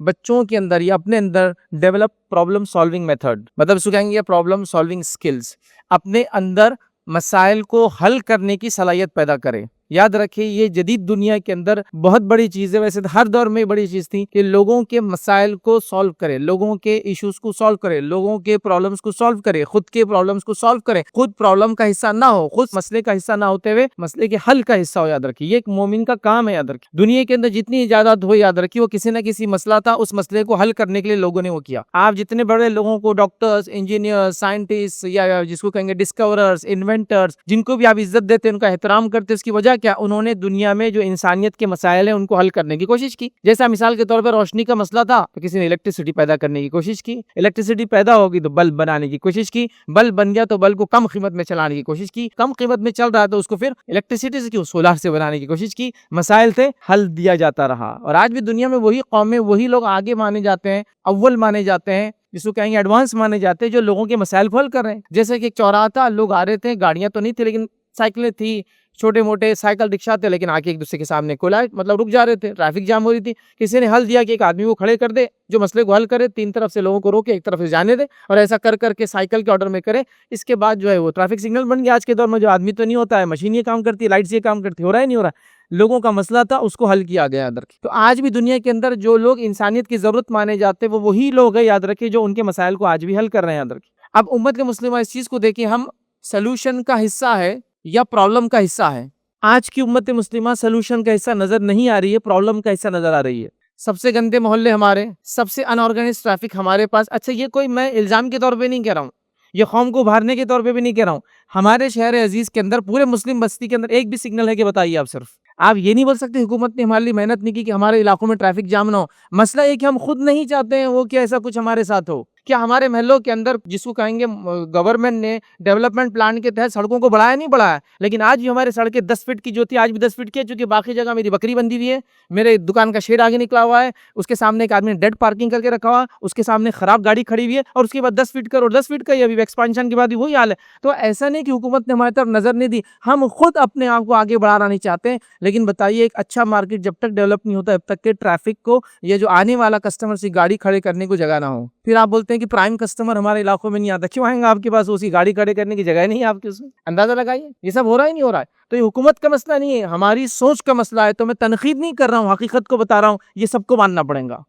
बच्चों के अंदर या अपने अंदर डेवलप प्रॉब्लम सॉल्विंग मेथड, मतलब इसको कहेंगे प्रॉब्लम सॉल्विंग स्किल्स, अपने अंदर मसाइल को हल करने की सलाहियत पैदा करे। याद रखिए ये जदीद दुनिया के अंदर बहुत बड़ी चीज़ है, वैसे तो हर दौर में बड़ी चीज़ थी कि लोगों के मसाइल को सॉल्व करे, लोगों के इश्यूज को सॉल्व करे, लोगों के प्रॉब्लम्स को सॉल्व करे, खुद के प्रॉब्लम्स को सॉल्व करे, खुद प्रॉब्लम का हिस्सा ना हो, खुद मसले का हिस्सा ना होते हुए मसले के हल का हिस्सा हो। याद रखिए ये एक मोमिन का काम है। याद रखिए दुनिया के अंदर जितनी इजाजत हो, याद रखिए वो किसी न किसी मसला था, उस मसले को हल करने के लिए लोगों ने वो किया। आप जितने बड़े लोगों को, डॉक्टर्स, इंजीनियर्स, साइंटिस्ट या जिसको कहेंगे डिस्कवरर्स, इन्वेंटर्स, जिनको भी आप इज्जत देते हैं, उनका एहतराम करते हैं, उसकी वजह क्या? उन्होंने दुनिया में जो इंसानियत के मसाइल हैं उनको हल करने की कोशिश की। जैसा मिसाल के तौर पर रोशनी का मसला था तो किसी ने इलेक्ट्रिसिटी पैदा करने की कोशिश की, इलेक्ट्रिसिटी पैदा होगी तो बल्ब बनाने की कोशिश की, बल्ब बन गया तो बल्ब को कम कीमत में चलाने की कोशिश की, कम कीमत में चल रहा तो उसको फिर इलेक्ट्रिसिटी से क्यों, सोलार से बनाने की कोशिश की। मसाइल थे, हल दिया जाता रहा। और आज भी दुनिया में वही कौमें, वही लोग आगे माने जाते हैं, अव्वल माने जाते हैं, जिसको कहेंगे एडवांस माने जाते हैं, जो लोगों के मसाइल को हल कर रहे हैं। जैसे कि एक चौराहा था, लोग आ रहे थे, गाड़ियां तो नहीं थी लेकिन साइकिलें थी, छोटे मोटे साइकिल रिक्शा थे, लेकिन आके एक दूसरे के सामने कोलाइड, मतलब रुक जा रहे थे, ट्रैफिक जाम हो रही थी। किसी ने हल दिया कि एक आदमी को खड़े कर दे जो मसले को हल करे, तीन तरफ से लोगों को रोके, एक तरफ से जाने दे, और ऐसा कर करके साइकिल के ऑर्डर में करे। इसके बाद जो है वो ट्रैफिक सिग्नल बन गया। आज के दौर में जो आदमी तो नहीं होता है, मशीन ये काम करती है, लाइट से काम करती है, हो रहा है नहीं हो रहा, लोगों का मसला था उसको हल किया गया अंदर। तो आज भी दुनिया के अंदर जो लोग इंसानियत की जरूरत माने जाते हैं वो वही लोग हैं, याद रखिए, जो उनके मसाइल को आज भी हल कर रहे हैं। याद रखिए अब उम्मत के मुस्लिम इस चीज को देखिए, हम सोल्यूशन का हिस्सा है या प्रॉब्लम का हिस्सा है। आज की उम्मत मुस्लिमा सोल्यूशन का हिस्सा नजर नहीं आ रही है, प्रॉब्लम का हिस्सा नजर आ रही है। सबसे गंदे मोहल्ले हमारे, सबसे अनऑर्गेनाइज ट्रैफिक हमारे पास। अच्छा ये कोई मैं इल्जाम के तौर पे नहीं कह रहा हूँ, ये कौम को उभारने के तौर पे भी नहीं कह रहा हूँ। हमारे शहर अजीज के अंदर, पूरे मुस्लिम बस्ती के अंदर एक भी सिग्नल है कि बताइए आप। सिर्फ आप ये नहीं बोल सकते हुकूमत ने हमारे लिए मेहनत नहीं की कि हमारे इलाकों में ट्रैफिक जाम ना हो। मसला ये कि हम खुद नहीं चाहते हैं वो, क्या ऐसा कुछ हमारे साथ हो। क्या हमारे महलों के अंदर, जिसको कहेंगे गवर्नमेंट ने डेवलपमेंट प्लान के तहत सड़कों को बढ़ाया नहीं बढ़ाया, लेकिन आज भी हमारे सड़कें 10 फीट की जो थी आज भी 10 फीट की है, क्योंकि बाकी जगह मेरी बकरी बंधी हुई है, मेरे दुकान का शेड आगे निकला हुआ है, उसके सामने एक आदमी ने डेड पार्किंग करके रखा हुआ, उसके सामने खराब गाड़ी खड़ी हुई है, और उसके बाद 10 फीट का और 10 फीट का, अभी एक्सपांशन के बाद भी वही हाल है। तो ऐसा नहीं कि हुकूमत ने हमारी तरफ नजर नहीं दी, हम खुद अपने आप को आगे बढ़ाना नहीं चाहते। लेकिन बताइए, एक अच्छा मार्केट जब तक डेवलप नहीं होता, तब तक के ट्रैफिक को, ये जो आने वाला कस्टमर से गाड़ी खड़े करने को जगह ना हो। फिर आप बोलते हैं कि प्राइम कस्टमर हमारे इलाकों में नहीं आता, क्यों आएंगे आपके पास? उसकी गाड़ी खड़े करने की जगह नहीं है आपके उसमें। अंदाजा लगाइए, ये सब हो रहा है नहीं हो रहा है। तो ये हुकूमत का मसला नहीं है, हमारी सोच का मसला है। तो मैं तनकीद नहीं कर रहा हूँ, हकीकत को बता रहा हूँ, ये सबको मानना पड़ेगा।